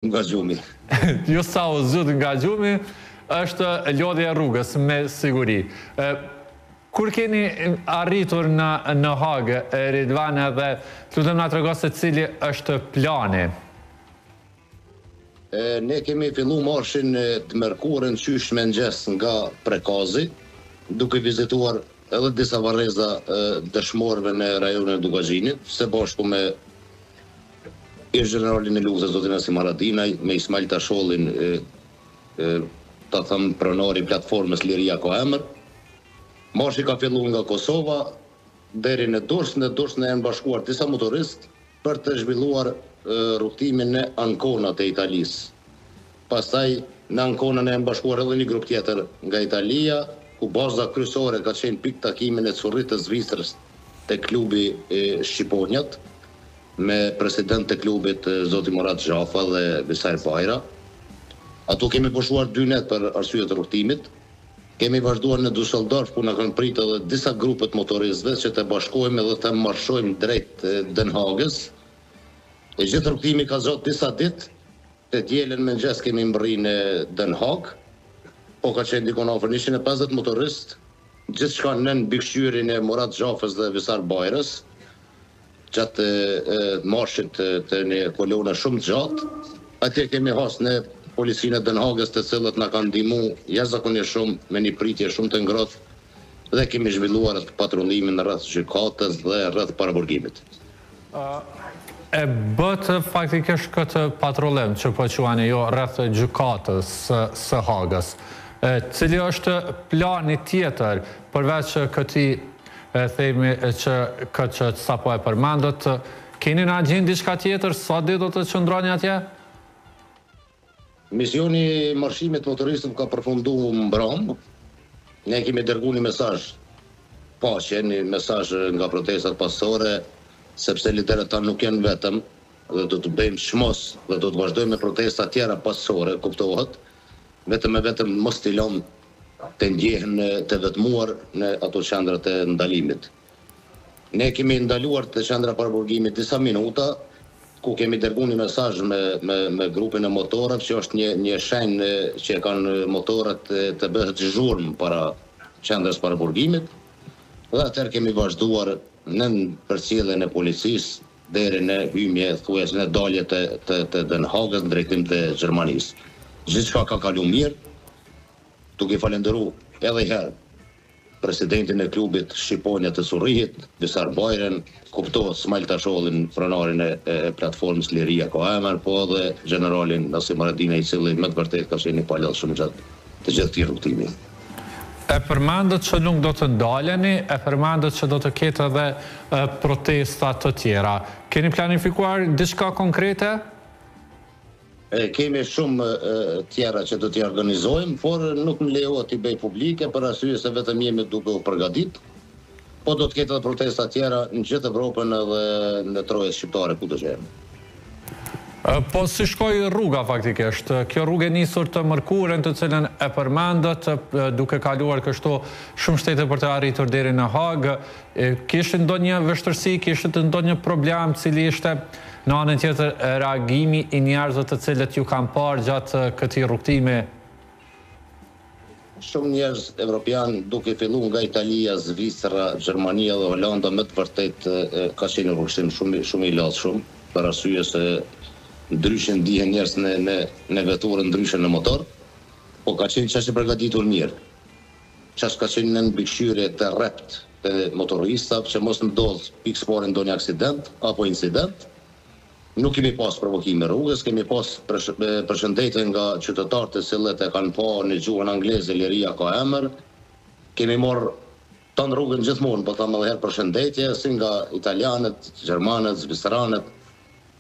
Nga gjumi. Jo sa o zot nga gjumi, është lodhja rrugës me siguri. Kur keni arritur në Hagë, Ridvan, edhe lutem na trego se cili është plani? Ne kemi fillu marshin të mërkurën qysh me ngjes nga Prekazi, duke vizituar edhe disa varreza dëshmorëve në rajonin e Dugazhinit, së bashku me ish generalin e luftës zotin Asim Haradinaj, me Ismail Tashollin, ta thëmë pronari platformës Liria ka emër. Marshi ka fillu nga Kosova deri në Durrës, në janë bashkuar disa motoristë për të zhvilluar rrugtimin në Ankonat e Italisë. Pastaj në Ankonën e janë bashkuar edhe një grup tjetër nga Italia, ku baza kryesore ka qenë pikë takimin e Currit të Zvicrës te klubi Shqiponjat, me president të klubit zoti Murat Xhafa dhe Besar Bajra. Ato kemi pushuar 2 net për arsye të rrugtimit. Kemi vazhduar në Düsseldorf, ku na kanë pritur edhe disa grupe të motoristëve që të bashkohemi dhe të marshojmë drejt Den Hagës. E gjithë rrugtimi ka zot disa ditë. Të dielën me ngjes kemi mbërri në Den Haag, po ka qenë dikon afër 150 motoristë, gjithçka nën mbikëqyrjen e Murat Xhafës dhe Besar Bajrës. Gjatë marshit të një kolona shumë të gjatë. Atje kemi hasë në policinë e Den Hagës, të cilët na kanë ndihmu jashtëzakonisht shumë, me një pritje shumë të ngrohtë, dhe kemi zhvilluar patrullimin rreth gjykatës dhe rreth paraburgimit. E bët faktikisht këtë patrullim që po quani jo rreth gjykatës së Hagës. Cili është plani tjetër përveç këtij themi që këtë që sapo e përmendët, keni në agjendë diçka tjetër, sa ditë do të qëndroni atje? Misioni marshimit motoristëve ka përfunduar mbrëm. Ne kemi dërguar një mesazh paqe, një mesazh nga protestat pasore, sepse liderët tanë nuk janë vetëm, dhe do të bëjmë çmos dhe do të vazhdojmë me protesta tjera pasore, kuptohet, vetëm mos t'i lëmë të ndjehen të vetmuar në ato qendrat e ndalimit. Ne kemi ndaluar të qendra paraburgimit disa minuta, ku kemi dërguar një mesazh me grupin e motorëve, që është një shenjë që kanë motorët të bëhet zhurmë para qendrës paraburgimit, dhe atëherë kemi vazhduar në përcjelljen e policisë deri në hymje thuajse në dalje të Den Hagës në drejtim të Gjermanisë. Gjithçka ka kaluar mirë, duke falenderuar edhe herë presidentin e klubit Shqiponjat të Surrihit, Besar Bajrën, kuptohet Ismail Tashollin, pronarin e platformës Liria ka emër, po edhe generalin Asim Haradinaj, i cili me të vërtetë ka qenë një palë shumë gjatë të gjithë këtij rrugtimi. E përmendët që nuk do të ndaleni, e përmendët që do të ketë edhe protesta të tjera. Keni planifikuar diçka konkrete? Kemi shumë tjera që do t'i organizojmë, por nuk më lejohet t'i bëj publike për arsye se vetëm jemi duke u përgatitur. Po do të ketë edhe protesta tjera në gjithë Evropën edhe në trojet shqiptare ku do të jemi. Po si shkoi rruga faktikisht? Kjo rrugë e nisur të mërkurën, të cilën e përmendët, duke kaluar kështu shumë shtete për të arritur deri në Hagë, kishte ndonjë vështirësi, kishte ndonjë problem, cili ishte në anën tjetër reagimi i njerëzve të cilët ju kanë parë gjatë këtij rrugtimi? Shumë njerëz evropian, duke filluar nga Italia, Zvicra, Gjermania dhe Holanda, me të vërtetë ka qenë rrugësim shumë i lodhshëm, për arsye se ndryshe ndihen njerëz në veturë, ndryshe në motor, po ka qenë çështë përgatitur mirë. Çështë ka qenë në mbikëqyrje të rrept të motoristëve, që mos ndodh pikëspore ndonjë aksident apo incident. Nuk kemi pas provokime rrugës, kemi pas përshëndetje nga qytetarët të cilët e kanë pa në gjuhën angleze Liria ka emër. Kemi marrë tonë rrugën gjithmonë, po thamë edhe herë përshëndetje, si nga italianët, gjermanët, zvicranët,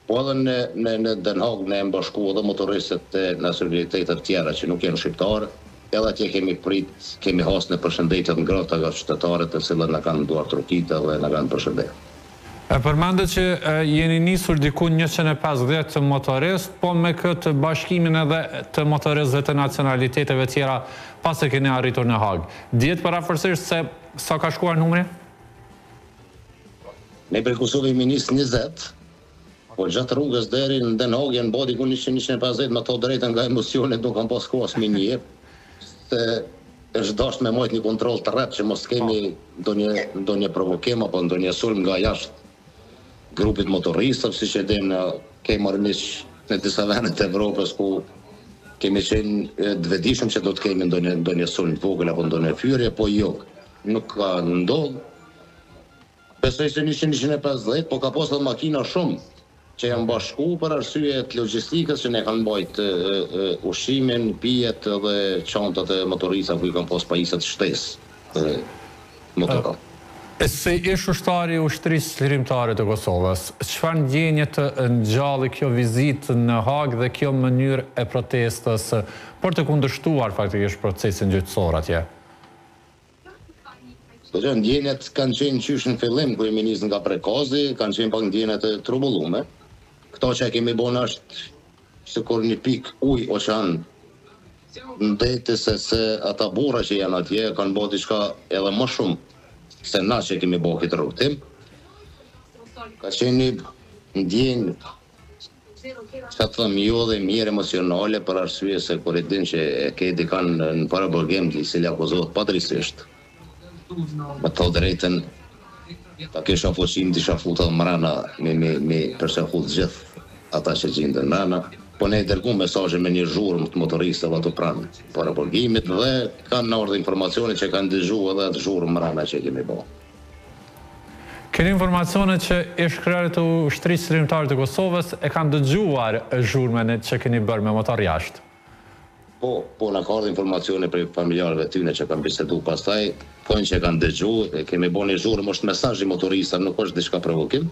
po edhe në Den Haag ne jemi bashkuar edhe motoristët e nacionalitetet tjera që nuk janë shqiptarë, edhe atje kemi hasë në përshëndetjet ngrohta nga qytetarët të cilët na kanë nduar trokita dhe na kanë përshëndetur. E përmendet që jeni nisur diku 150 motoristë, po me këtë bashkimin edhe të motoristëve të nacionaliteteve tjera pas e keni arritur në Hagë. Dihet paraforësisht se sa ka shkuar numri? Ne për Kosovë jemi nis 20, po gjatë rrugës deri në Den Haag janë bodi ku 100-150 me të drejtën nga emocione do kam pas kohë asmi një se është dashur me mojt një kontroll të rreth që mos kemi ndonjë provokim apo ndonjë sulm nga jashtë grupit motoristëve, siç e dim kemi marrë miq në disa vende të Evropës ku kemi qenë të vetëdijshëm që do të kemi ndonjë sulm të vogël apo ndonjë fyrje, po jo, nuk ka ndodhur. Besoj se 100-150, po ka pasur makina shumë që janë bashku për arsye të logjistikës që ne kanë mbajt ushqimin, pijet dhe çantat e motoristëve ku kanë pas pajisat shtesë motoror. Si ish ushtari i ushtrisë lirimtare të Kosovës, çfarë ndjenje të ngjalli kjo vizitë në Hag dhe kjo mënyrë e protestës për të kundërshtuar faktikisht procesin gjyqësor atje? Ndjenjet kanë qenë qysh në fillim kur jemi nisë nga Prekazi, kanë qenë pak ndjenjet e trubullume. Këto që kemi bënë është sikur një pikë ujë oqean ndete se ata burra që janë atje kanë bërë diçka edhe më shumë se na që kemi bërë këtë rrugtim. Ka qenë një ndjenjë që të thëmë jo dhe mirë emocionale për arsye se kur e din që e ke dikan në paraburgim të i cili akuzohet padrejtisht. Me të drejtën ta kisha fuqim të isha futur mrena me përse fut gjithë ata që gjindën mrena, po ne dërgum mesazhe me një zhurmë të motoristëve ato pranë paraburgimit dhe kanë ardhur informacione që kanë dëgjuar edhe atë zhurmë mrena që kemi bërë. Keni informacione që ish-kryetarët e ushtrisë lirimtare të Kosovës e kanë dëgjuar zhurmën që keni bërë me motor jashtë? Po na ka ardhur informacione prej familjarëve tyne që kanë biseduar pastaj, thonë që kanë dëgjuar, kemi bërë një zhurmë, është mesazh i motoristëve, nuk është diçka provokim.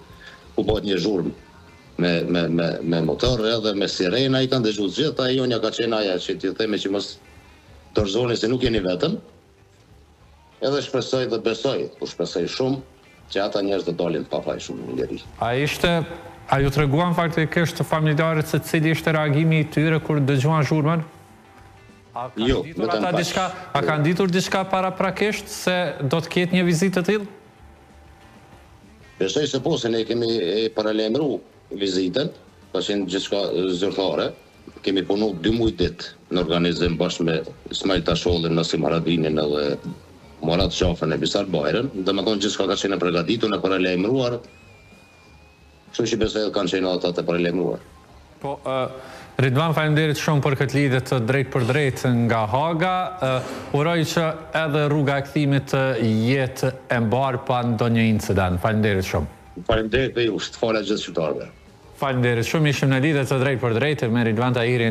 U bëhet një zhurmë me motor edhe me sirena, i kanë dëgjuar gjithë, ajo ja ka qenë aja që ti themi që mos dorëzoni se nuk jeni vetëm. Edhe shpresoj dhe besoj, po shpresoj shumë që ata njerëz të dalin të pafajshëm në njeri. A ju treguan faktikisht familjarët se cili ishte reagimi i tyre kur dëgjuan zhurmën? Jo, a kanë ditur diçka paraprakisht se do të ketë një vizitë të tillë? Besoj se po, se ne kemi paralajmëruar vizitën, ka qenë gjithçka zyrtare. Kemi punu 2 muaj ditë në organizim bashkë me Ismail Tashollin, Nasim Haradinin edhe Murat Shafën e Bisar Bajrën, dhe me thonë gjithçka ka qenë e përgatitur, e paralajmëruar. Kështu që besoj kanë qenë ata të paralajmëruar. Po, Ridvan, faleminderit shumë për këtë lidhje të drejt për drejt nga Haga. Uroj që edhe rruga e kthimit jetë e mbarë pa ndonjë incident. Faleminderit shumë. Faleminderit dhe ju, falë gjithë qytetarëve. Faleminderit shumë, ishim në lidhje të drejt për drejt me Ridvan Tahirin.